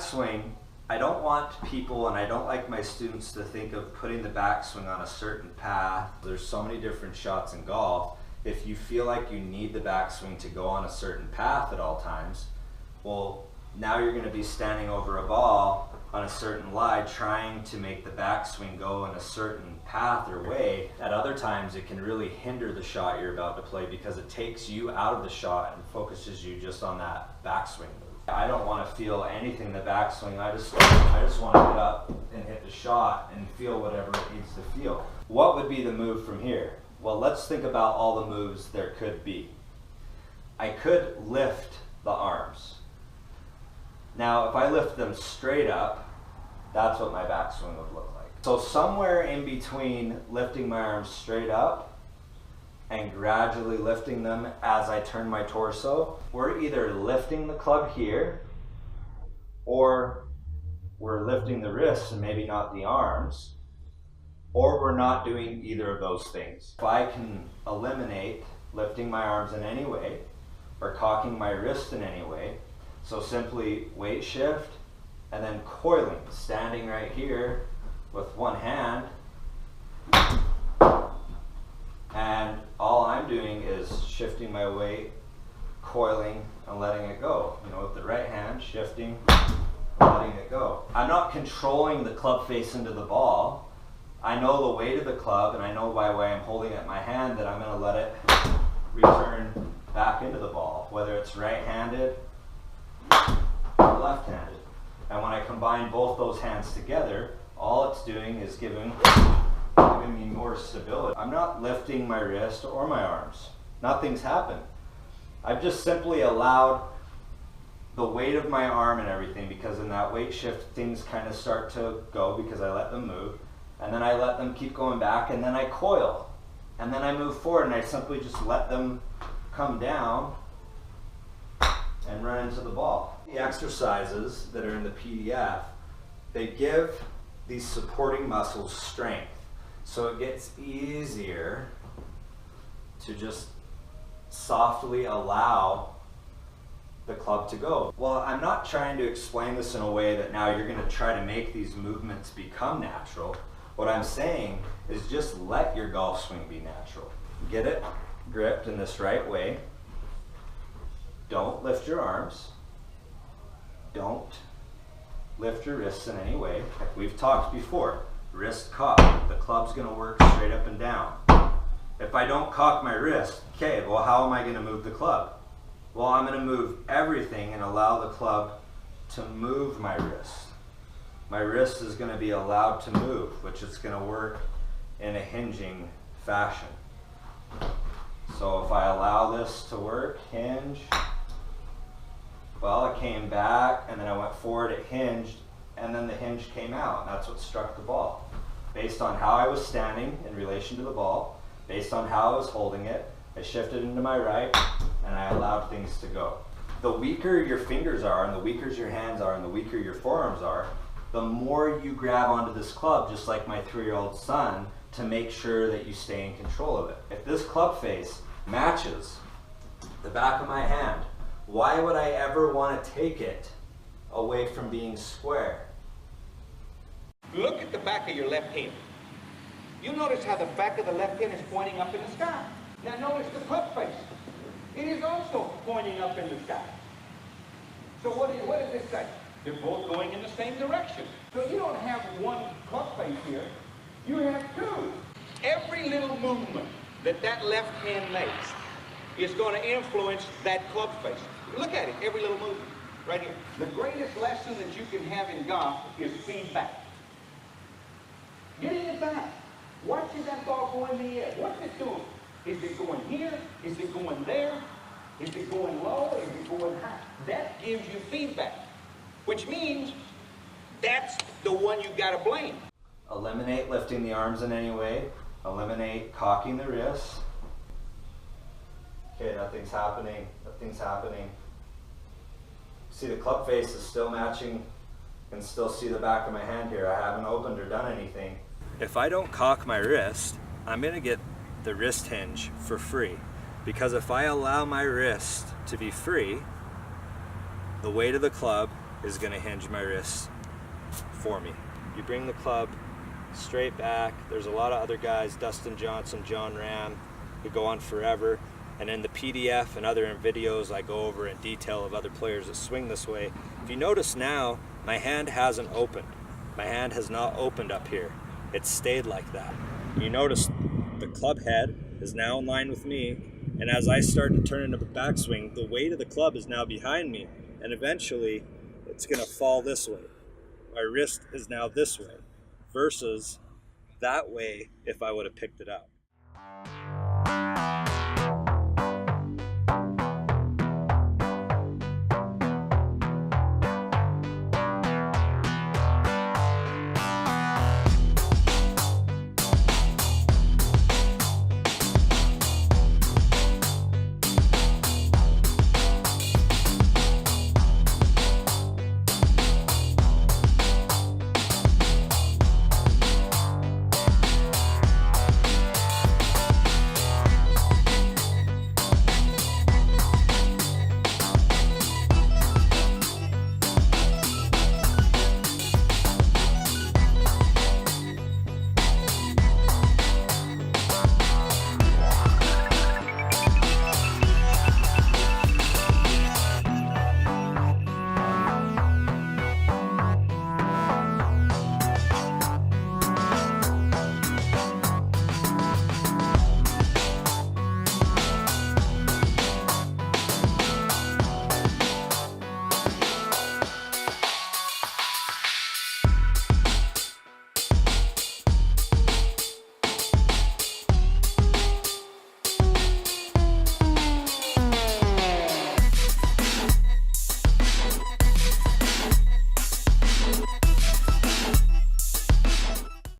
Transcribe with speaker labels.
Speaker 1: backswing, I don't want people, and I don't like my students to think of putting the backswing on a certain path. There's so many different shots in golf. If you feel like you need the backswing to go on a certain path at all times, well, now you're going to be standing over a ball on a certain lie trying to make the backswing go in a certain path or way. At other times it can really hinder the shot you're about to play because it takes you out of the shot and focuses you just on that backswing move. I don't want to feel anything in the backswing. I just want to get up and hit the shot and feel whatever it needs to feel. What would be the move from here? Well, let's think about all the moves there could be. I could lift the arms. Now, if I lift them straight up, that's what my backswing would look like. So somewhere in between lifting my arms straight up and gradually lifting them as I turn my torso, we're either lifting the club here or we're lifting the wrists and maybe not the arms, or we're not doing either of those things. If I can eliminate lifting my arms in any way or cocking my wrist in any way, so simply weight shift and then coiling, standing right here with one hand, and all I'm doing is shifting my weight, coiling, and letting it go. You know, with the right hand, shifting, and letting it go. I'm not controlling the club face into the ball. I know the weight of the club, and I know by the way I'm holding it in my hand that I'm going to let it return back into the ball, whether it's right-handed or left-handed. And when I combine both those hands together, all it's doing is giving me more stability. I'm not lifting my wrist or my arms. Nothing's happened. I've just simply allowed the weight of my arm and everything, because in that weight shift things kind of start to go because I let them move, and then I let them keep going back, and then I coil, and then I move forward, and I simply just let them come down and run into the ball. The exercises that are in the PDF, they give these supporting muscles strength. So it gets easier to just softly allow the club to go. Well, I'm not trying to explain this in a way that now you're going to try to make these movements become natural. What I'm saying is just let your golf swing be natural. Get it gripped in this right way. Don't lift your arms. Don't lift your wrists in any way. Like we've talked before. Wrist cock, the club's going to work straight up and down. If I don't cock my wrist, okay, well, how am I going to move the club? Well, I'm going to move everything and allow the club to move my wrist. My wrist is going to be allowed to move, which is going to work in a hinging fashion. So if I allow this to work, hinge, well, it came back, and then I went forward, it hinged, and then the hinge came out, and that's what struck the ball. Based on how I was standing in relation to the ball, based on how I was holding it, I shifted into my right, and I allowed things to go. The weaker your fingers are, and the weaker your hands are, and the weaker your forearms are, the more you grab onto this club, just like my 3-year-old son, to make sure that you stay in control of it. If this club face matches the back of my hand, why would I ever want to take it away from being square?
Speaker 2: Look at the back of your left hand. You notice how the back of the left hand is pointing up in the sky. Now notice the club face. It is also pointing up in the sky. So what does this say? They're both going in the same direction. So you don't have one club face here. You have two. Every little movement that left hand makes is going to influence that club face. Look at it, every little movement, right here. The greatest lesson that you can have in golf is feedback. Getting it back. Watching that ball go in the air. What's it doing? Is it going here? Is it going there? Is it going low? Is it going high? That gives you feedback, which means that's the one you got to blame.
Speaker 1: Eliminate lifting the arms in any way. Eliminate cocking the wrists. Okay, nothing's happening. Nothing's happening. See, the club face is still matching. You can still see the back of my hand here. I haven't opened or done anything. If I don't cock my wrist, I'm going to get the wrist hinge for free. Because if I allow my wrist to be free, the weight of the club is gonna hinge my wrists for me. You bring the club straight back. There's a lot of other guys, Dustin Johnson, John Rahm, who go on forever. And in the PDF and other videos, I go over in detail of other players that swing this way. If you notice now, my hand hasn't opened. My hand has not opened up here. It's stayed like that. You notice the club head is now in line with me, and as I start to turn into the backswing, the weight of the club is now behind me, and eventually it's gonna fall this way. My wrist is now this way, versus that way if I would have picked it up.